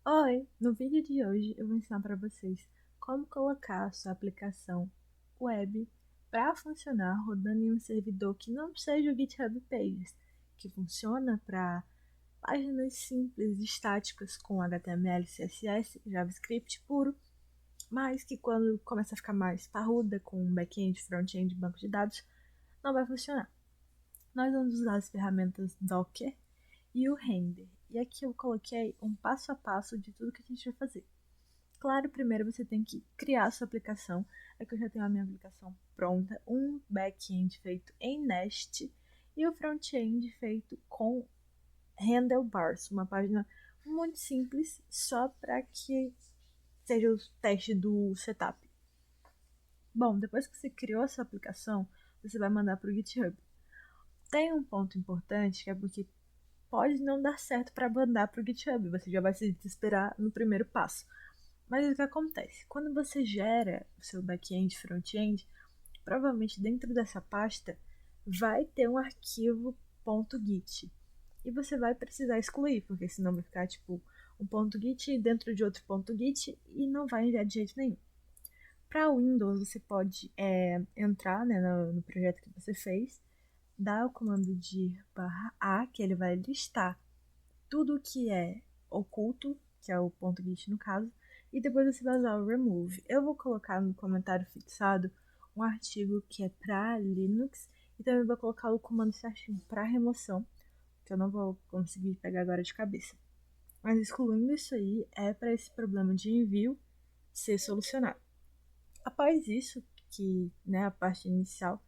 Oi! No vídeo de hoje eu vou ensinar para vocês como colocar a sua aplicação web para funcionar rodando em um servidor que não seja o GitHub Pages, que funciona para páginas simples, estáticas com HTML, CSS, JavaScript puro, mas que quando começa a ficar mais parruda com back-end, front-end, banco de dados, não vai funcionar. Nós vamos usar as ferramentas Docker e o Render. E aqui eu coloquei um passo a passo de tudo que a gente vai fazer. Claro, primeiro você tem que criar a sua aplicação. Aqui eu já tenho a minha aplicação pronta, um back-end feito em Nest e o front-end feito com Handlebars, uma página muito simples, só para que seja o teste do setup. Bom, depois que você criou a sua aplicação, você vai mandar para o GitHub. Tem um ponto importante que é porque pode não dar certo para mandar para o GitHub, você já vai se desesperar no primeiro passo. Mas o que acontece? Quando você gera o seu back-end, front-end, provavelmente dentro dessa pasta vai ter um arquivo .git. E você vai precisar excluir, porque senão vai ficar tipo um .git dentro de outro .git e não vai enviar de jeito nenhum. Para Windows, você pode entrar, né, no projeto que você fez, dar o comando dir /a, que ele vai listar tudo que é oculto, que é o .git no caso, e depois você vai usar o remove. Eu vou colocar no comentário fixado um artigo que é para Linux e também vou colocar o comando certinho para remoção, que eu não vou conseguir pegar agora de cabeça. Mas excluindo isso aí, é para esse problema de envio ser solucionado. Após isso, que né, a parte inicial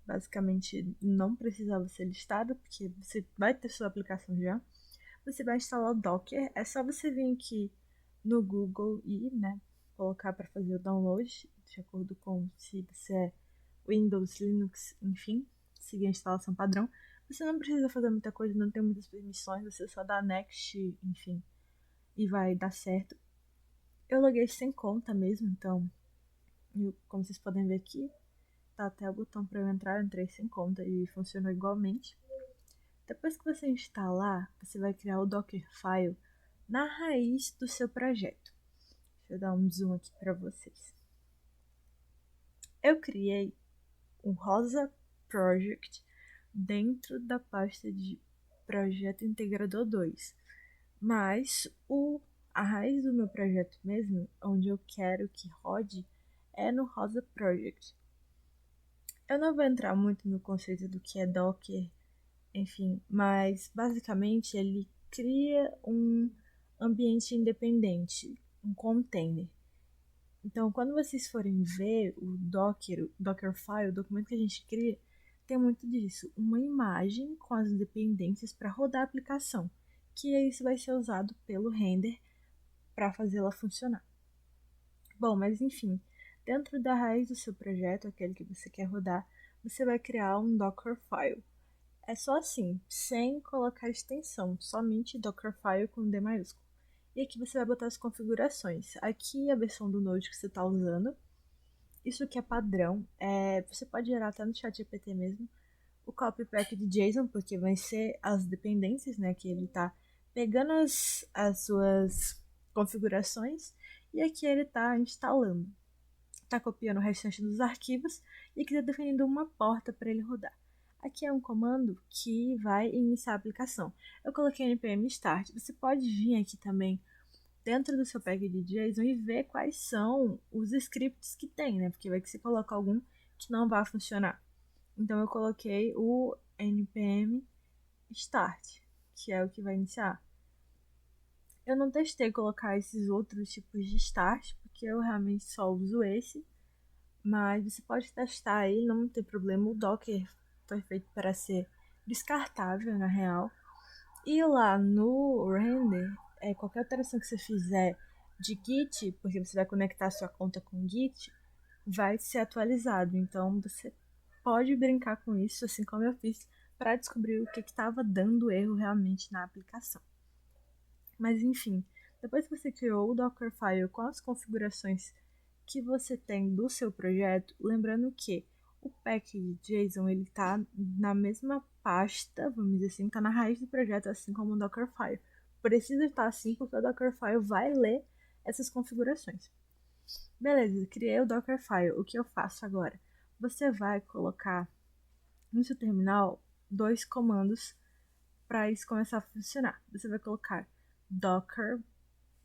basicamente não precisava ser listada, porque você vai ter sua aplicação já, você vai instalar o Docker. É só você vir aqui no Google e né, colocar para fazer o download, de acordo com se você é Windows, Linux, enfim, seguir a instalação padrão. Você não precisa fazer muita coisa, não tem muitas permissões, você só dá next, enfim, e vai dar certo. Eu loguei sem conta mesmo, então, como vocês podem ver aqui, tá até o botão para eu entrar, eu entrei sem conta e funcionou igualmente. Depois que você instalar, você vai criar o Dockerfile na raiz do seu projeto. Deixa eu dar um zoom aqui para vocês. Eu criei um Rosa Project dentro da pasta de Projeto Integrador 2, mas a raiz do meu projeto mesmo, onde eu quero que rode, é no Rosa Project. Eu não vou entrar muito no conceito do que é Docker, enfim, mas basicamente ele cria um ambiente independente, um container. Então, quando vocês forem ver o Dockerfile, o documento que a gente cria, tem muito disso. Uma imagem com as dependências para rodar a aplicação, que isso vai ser usado pelo render para fazê-la funcionar. Bom, mas enfim, dentro da raiz do seu projeto, aquele que você quer rodar, você vai criar um Dockerfile. É só assim, sem colocar extensão, somente Dockerfile com D maiúsculo. E aqui você vai botar as configurações. Aqui a versão do Node que você está usando. Isso que é padrão. Você pode gerar até no chat GPT mesmo. O copy pack de JSON, porque vai ser as dependências, né? Que ele está pegando as suas configurações. E aqui ele está instalando. Está copiando o restante dos arquivos e aqui está definindo uma porta para ele rodar. Aqui é um comando que vai iniciar a aplicação. Eu coloquei npm start. Você pode vir aqui também dentro do seu pack de JSON e ver quais são os scripts que tem, né? Porque vai que você coloca algum que não vai funcionar. Então eu coloquei o npm start, que é o que vai iniciar. Eu não testei colocar esses outros tipos de start, porque eu realmente só uso esse. Mas você pode testar aí, não tem problema. O Docker foi feito para ser descartável, na real. E lá no render, qualquer alteração que você fizer de Git, porque você vai conectar sua conta com Git, vai ser atualizado. Então você pode brincar com isso, assim como eu fiz, para descobrir o que estava dando erro realmente na aplicação. Mas enfim, depois que você criou o Dockerfile com as configurações que você tem do seu projeto, lembrando que o pack de JSON ele tá na mesma pasta, vamos dizer assim, tá na raiz do projeto, assim como o Dockerfile, precisa estar assim porque o Dockerfile vai ler essas configurações. Beleza, criei o Dockerfile. O que eu faço agora? Você vai colocar no seu terminal 2 comandos para isso começar a funcionar. Você vai colocar docker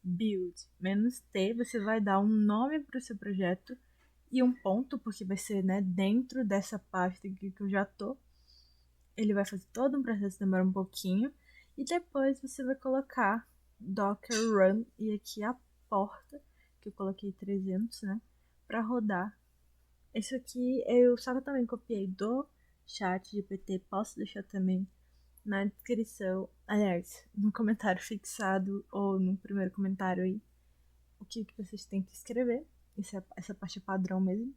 build -t, você vai dar um nome para o seu projeto e um ponto, porque vai ser, né, dentro dessa pasta aqui que eu já tô. Ele vai fazer todo um processo, demora um pouquinho. E depois você vai colocar docker run, e aqui a porta, que eu coloquei 300, né, para rodar. Isso aqui eu só também copiei do chat GPT, posso deixar também na descrição, aliás, no comentário fixado ou no primeiro comentário aí, o que vocês têm que escrever. Essa parte é padrão mesmo.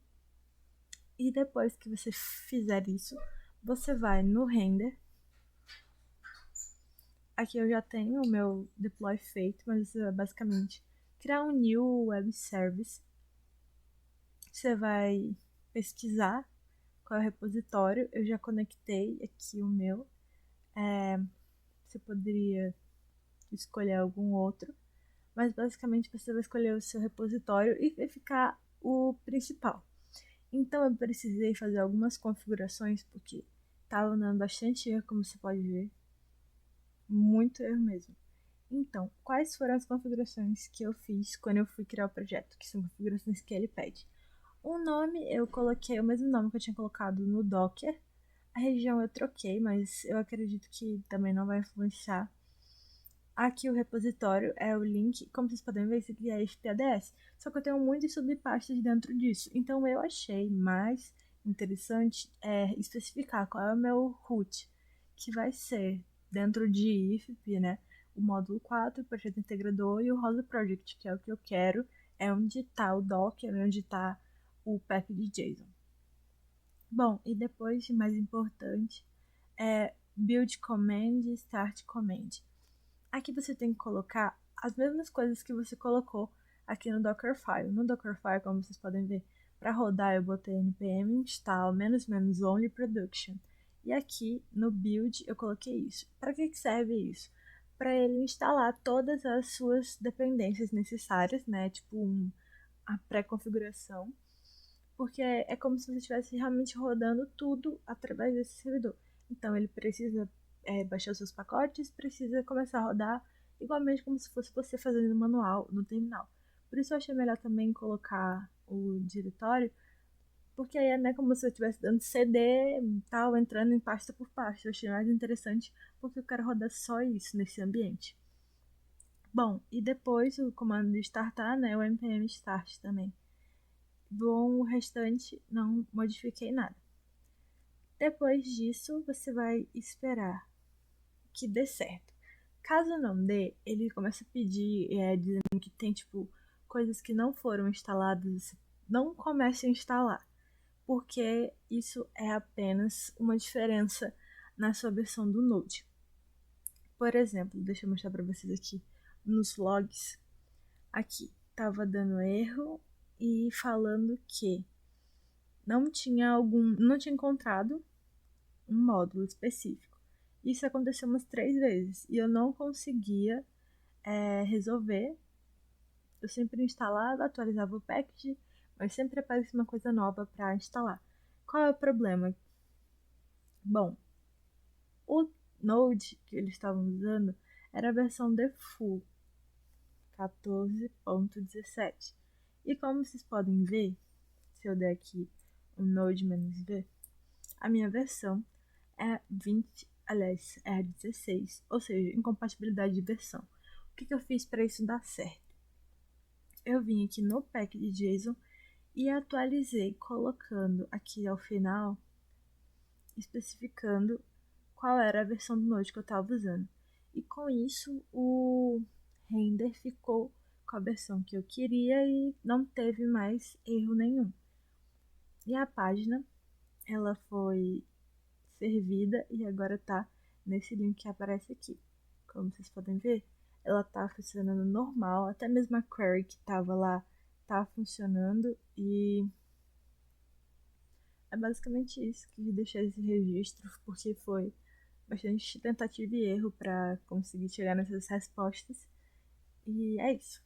E depois que você fizer isso, você vai no render. Aqui eu já tenho o meu deploy feito, mas você vai basicamente criar um new web service. Você vai pesquisar qual é o repositório. Eu já conectei aqui o meu. Você poderia escolher algum outro, mas basicamente você vai escolher o seu repositório e vai ficar o principal. Então eu precisei fazer algumas configurações porque estava dando bastante erro, como você pode ver, muito erro mesmo. Então, quais foram as configurações que eu fiz quando eu fui criar o projeto, que são configurações que ele pede? O nome, eu coloquei o mesmo nome que eu tinha colocado no Docker. A região eu troquei, mas eu acredito que também não vai influenciar. Aqui o repositório é o link, como vocês podem ver, isso aqui é HTTPS, só que eu tenho muitas subpastas dentro disso, então eu achei mais interessante especificar qual é o meu root, que vai ser dentro de IFP, né, o módulo 4, o projeto integrador e o Rosa Project, que é o que eu quero, é onde está o Docker, onde está o package JSON. Bom, e depois, mais importante, é build command e start command. Aqui você tem que colocar as mesmas coisas que você colocou aqui no Dockerfile. No Dockerfile, como vocês podem ver, para rodar eu botei npm install --only production. E aqui no build eu coloquei isso. Para que serve isso? Para ele instalar todas as suas dependências necessárias, né? Tipo a pré-configuração. Porque é como se você estivesse realmente rodando tudo através desse servidor. Então ele precisa baixar os seus pacotes, precisa começar a rodar igualmente como se fosse você fazendo manual no terminal. Por isso eu achei melhor também colocar o diretório, porque aí é, né, como se eu estivesse dando CD tal, entrando em pasta por pasta. Eu achei mais interessante porque eu quero rodar só isso nesse ambiente. Bom, e depois o comando de startar, né, o npm start também. Bom, o restante não modifiquei nada. Depois disso, você vai esperar que dê certo. Caso não dê, ele começa a pedir, dizendo que tem tipo coisas que não foram instaladas, não comece a instalar, porque isso é apenas uma diferença na sua versão do Node. Por exemplo, deixa eu mostrar para vocês aqui nos logs. Aqui estava dando erro e falando que não tinha encontrado um módulo específico. Isso aconteceu umas 3 vezes e eu não conseguia resolver. Eu sempre instalava, atualizava o package, mas sempre aparecia uma coisa nova para instalar. Qual é o problema? Bom, o Node que eles estavam usando era a versão default 14.17. E como vocês podem ver, se eu der aqui um Node-V, a minha versão é 20, aliás, é 16, ou seja, incompatibilidade de versão. O que eu fiz para isso dar certo? Eu vim aqui no pack de JSON e atualizei colocando aqui ao final, especificando qual era a versão do Node que eu estava usando. E com isso o render ficou com a versão que eu queria e não teve mais erro nenhum. E a página, ela foi servida e agora tá nesse link que aparece aqui. Como vocês podem ver, ela tá funcionando normal, até mesmo a query que tava lá tá funcionando e é basicamente isso que deixei esse registro, porque foi bastante tentativa e erro para conseguir chegar nessas respostas. E é isso.